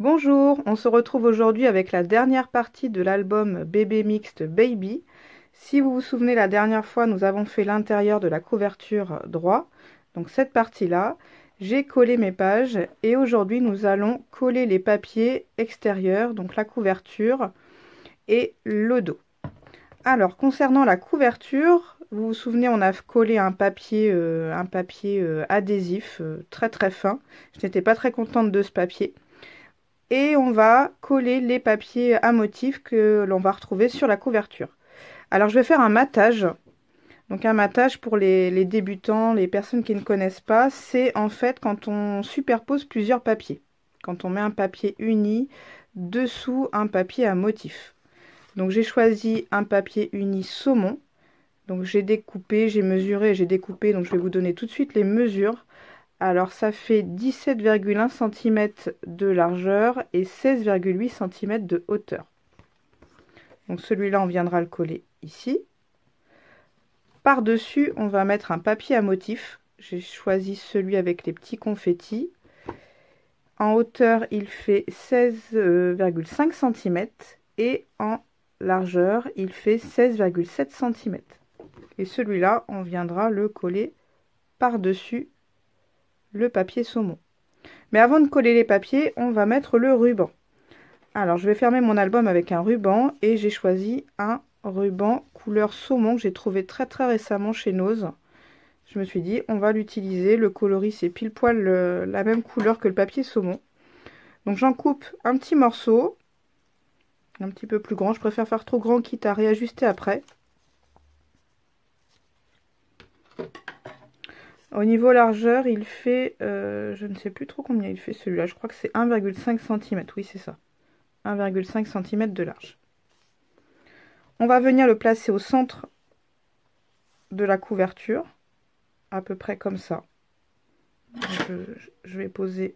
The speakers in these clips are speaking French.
Bonjour, on se retrouve aujourd'hui avec la dernière partie de l'album Bébé Mixte Baby. Si vous vous souvenez, la dernière fois, nous avons fait l'intérieur de la couverture droit. Donc cette partie-là, j'ai collé mes pages et aujourd'hui, nous allons coller les papiers extérieurs, donc la couverture et le dos. Alors, concernant la couverture, vous vous souvenez, on a collé un papier adhésif très très fin. Je n'étais pas très contente de ce papier. Et on va coller les papiers à motifs que l'on va retrouver sur la couverture. Alors je vais faire un matage. Donc un matage pour les débutants, les personnes qui ne connaissent pas, c'est en fait quand on superpose plusieurs papiers. Quand on met un papier uni dessous un papier à motif. Donc j'ai choisi un papier uni saumon. Donc j'ai découpé, j'ai mesuré, j'ai découpé. Donc je vais vous donner tout de suite les mesures. Alors ça fait 17,1 cm de largeur et 16,8 cm de hauteur. Donc celui-là, on viendra le coller ici. Par-dessus, on va mettre un papier à motif. J'ai choisi celui avec les petits confettis. En hauteur, il fait 16,5 cm et en largeur, il fait 16,7 cm. Et celui-là, on viendra le coller par-dessus le papier saumon. Mais avant de coller les papiers, on va mettre le ruban. Alors je vais fermer mon album avec un ruban et j'ai choisi un ruban couleur saumon que j'ai trouvé très récemment chez Nose. Je me suis dit on va l'utiliser, le coloris c'est pile poil la même couleur que le papier saumon. Donc j'en coupe un petit morceau, un petit peu plus grand, je préfère faire trop grand quitte à réajuster après. Au niveau largeur, il fait, je ne sais plus trop combien il fait celui-là, je crois que c'est 1,5 cm, oui c'est ça, 1,5 cm de large. On va venir le placer au centre de la couverture, à peu près comme ça. Je vais poser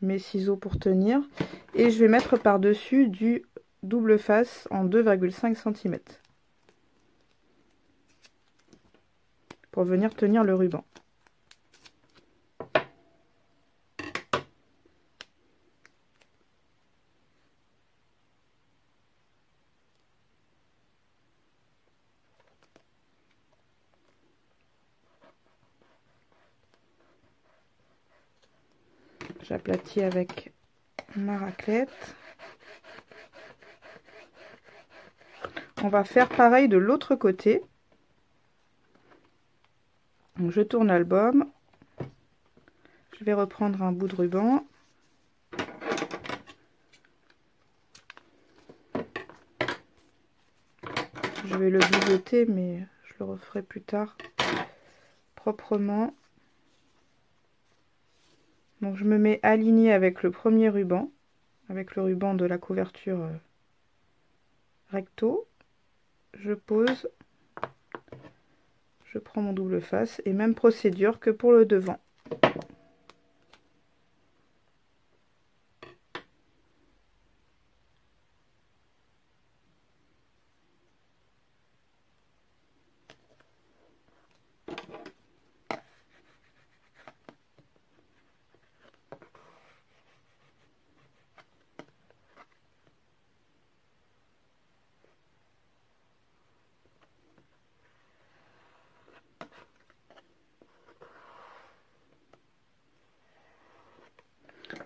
mes ciseaux pour tenir, et je vais mettre par-dessus du double face en 2,5 cm pour venir tenir le ruban. J'aplatis avec ma raclette. On va faire pareil de l'autre côté. Donc je tourne l'album. Je vais reprendre un bout de ruban. Je vais le biseauter, mais je le referai plus tard proprement. Donc je me mets alignée avec le premier ruban, avec le ruban de la couverture recto. Je pose, je prends mon double face et même procédure que pour le devant.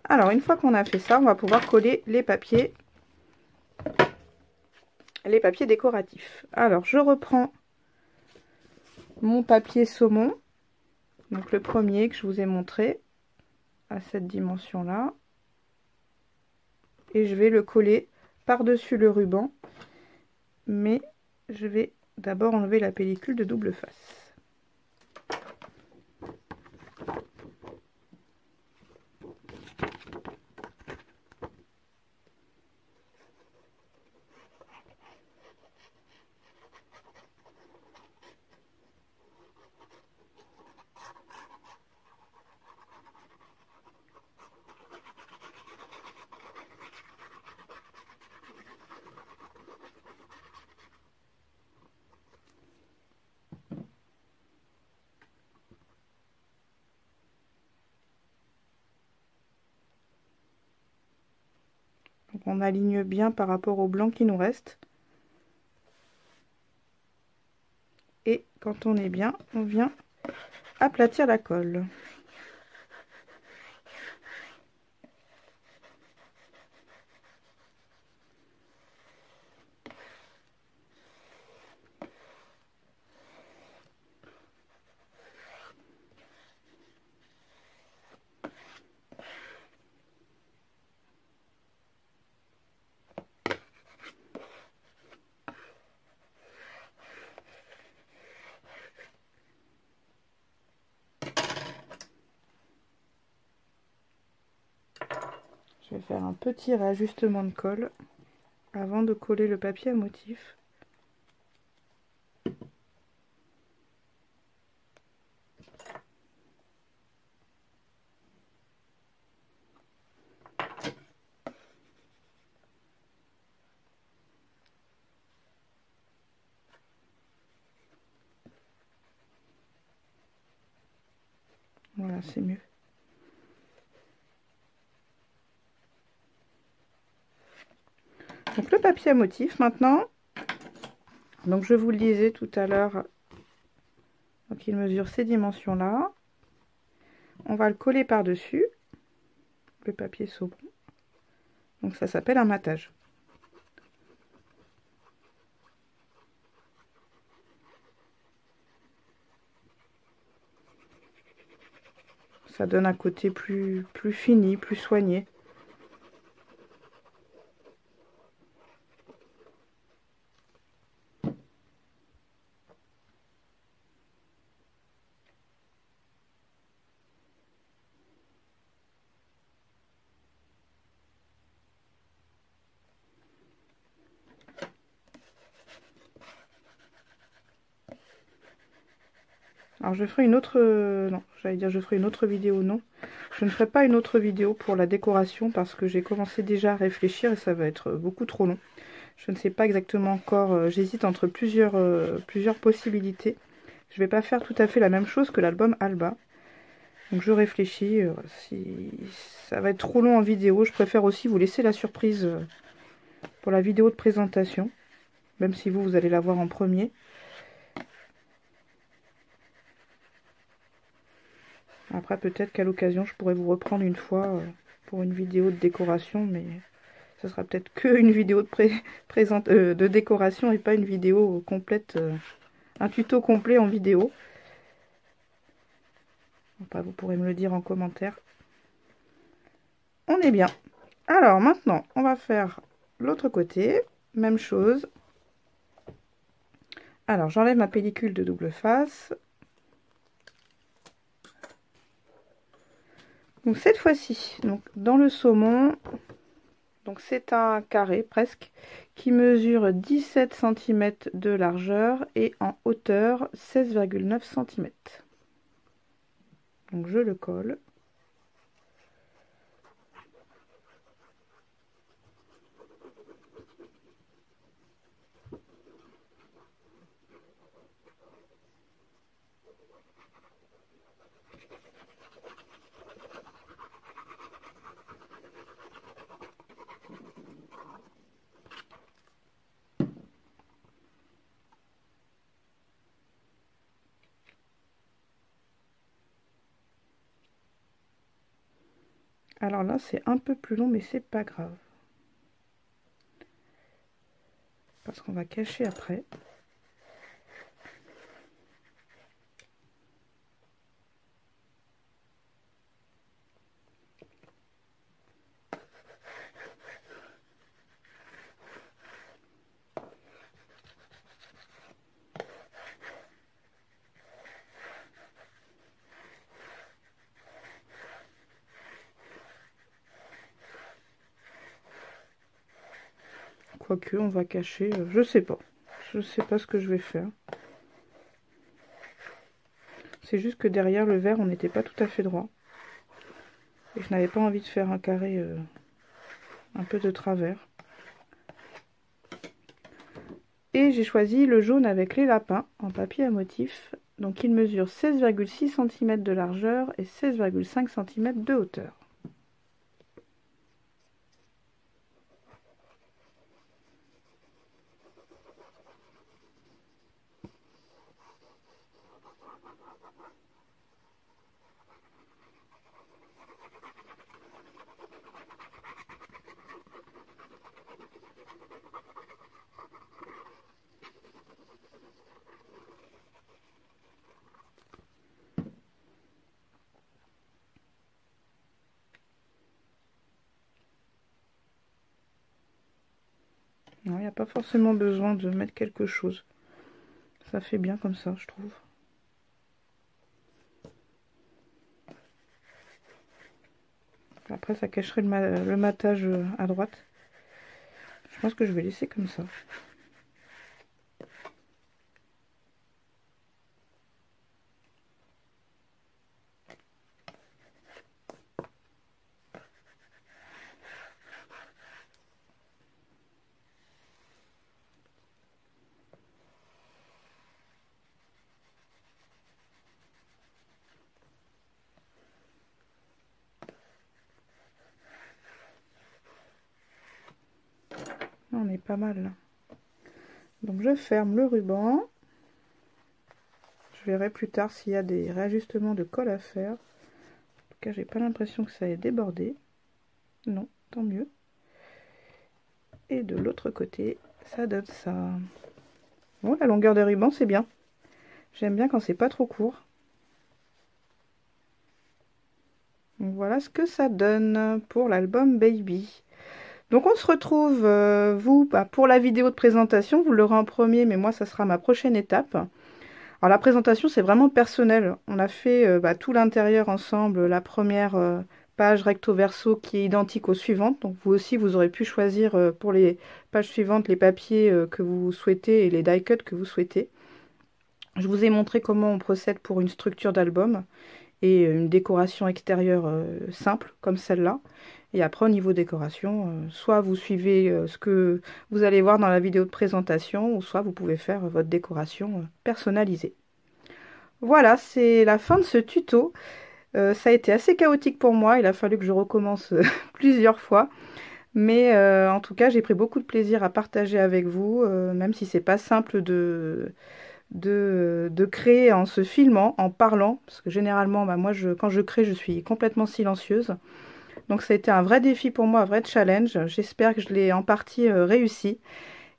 Alors une fois qu'on a fait ça, on va pouvoir coller les papiers décoratifs. Alors je reprends mon papier saumon, donc le premier que je vous ai montré à cette dimension là, et je vais le coller par-dessus le ruban, mais je vais d'abord enlever la pellicule de double face. on aligne bien par rapport au blanc qui nous reste. Et quand on est bien, on vient aplatir la colle. Je vais faire un petit réajustement de colle avant de coller le papier à motif. Voilà, c'est mieux. Donc le papier à motif maintenant, donc je vous le disais tout à l'heure, donc il mesure ces dimensions là. On va le coller par dessus le papier Saubron. Donc ça s'appelle un matage. Ça donne un côté plus fini, plus soigné. Alors je ferai une autre... non, j'allais dire je ferai une autre vidéo, non. Je ne ferai pas une autre vidéo pour la décoration parce que j'ai commencé déjà à réfléchir et ça va être beaucoup trop long. Je ne sais pas exactement encore, j'hésite entre plusieurs possibilités. Je ne vais pas faire tout à fait la même chose que l'album Alba. Donc je réfléchis, si ça va être trop long en vidéo, je préfère aussi vous laisser la surprise pour la vidéo de présentation. Même si vous allez la voir en premier. Après, peut-être qu'à l'occasion, je pourrais vous reprendre une fois pour une vidéo de décoration, mais ce sera peut-être que une vidéo de décoration et pas une vidéo complète, un tuto complet en vidéo. Enfin, vous pourrez me le dire en commentaire. On est bien. Alors maintenant, on va faire l'autre côté. Même chose. Alors, j'enlève ma pellicule de double face. Donc cette fois-ci, donc dans le saumon, donc c'est un carré presque qui mesure 17 cm de largeur et en hauteur 16,9 cm. Donc je le colle. Alors là, c'est un peu plus long, mais c'est pas grave. Parce qu'on va cacher après. Quoique, on va cacher, je sais pas. Je sais pas ce que je vais faire. C'est juste que derrière le verre, on n'était pas tout à fait droit. Et je n'avais pas envie de faire un carré un peu de travers. Et j'ai choisi le jaune avec les lapins en papier à motif. Donc il mesure 16,6 cm de largeur et 16,5 cm de hauteur. Il n'y a pas forcément besoin de mettre quelque chose. Ça fait bien comme ça, je trouve. Après, ça cacherait le matage à droite. Je pense que je vais laisser comme ça. On est pas mal là. Donc je ferme le ruban. Je verrai plus tard s'il y a des réajustements de colle à faire. En tout cas, j'ai pas l'impression que ça ait débordé. Non, tant mieux. Et de l'autre côté, ça donne ça. Bon, la longueur de ruban, c'est bien. J'aime bien quand c'est pas trop court. Donc voilà ce que ça donne pour l'album Baby. Donc on se retrouve, pour la vidéo de présentation, vous l'aurez en premier, mais moi ça sera ma prochaine étape. Alors la présentation c'est vraiment personnel. On a fait tout l'intérieur ensemble, la première page recto verso qui est identique aux suivantes. Donc vous aussi vous aurez pu choisir pour les pages suivantes les papiers que vous souhaitez et les die cuts que vous souhaitez. Je vous ai montré comment on procède pour une structure d'album et une décoration extérieure simple comme celle-là. Et après au niveau décoration, soit vous suivez ce que vous allez voir dans la vidéo de présentation, ou soit vous pouvez faire votre décoration personnalisée. Voilà, c'est la fin de ce tuto. Ça a été assez chaotique pour moi, il a fallu que je recommence plusieurs fois. Mais en tout cas, j'ai pris beaucoup de plaisir à partager avec vous, même si c'est pas simple de créer en se filmant, en parlant, parce que généralement, moi, quand je crée, je suis complètement silencieuse. Donc ça a été un vrai défi pour moi, un vrai challenge. J'espère que je l'ai en partie réussi.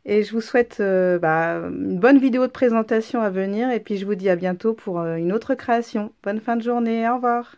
Et je vous souhaite une bonne vidéo de présentation à venir. Et puis je vous dis à bientôt pour une autre création. Bonne fin de journée, au revoir.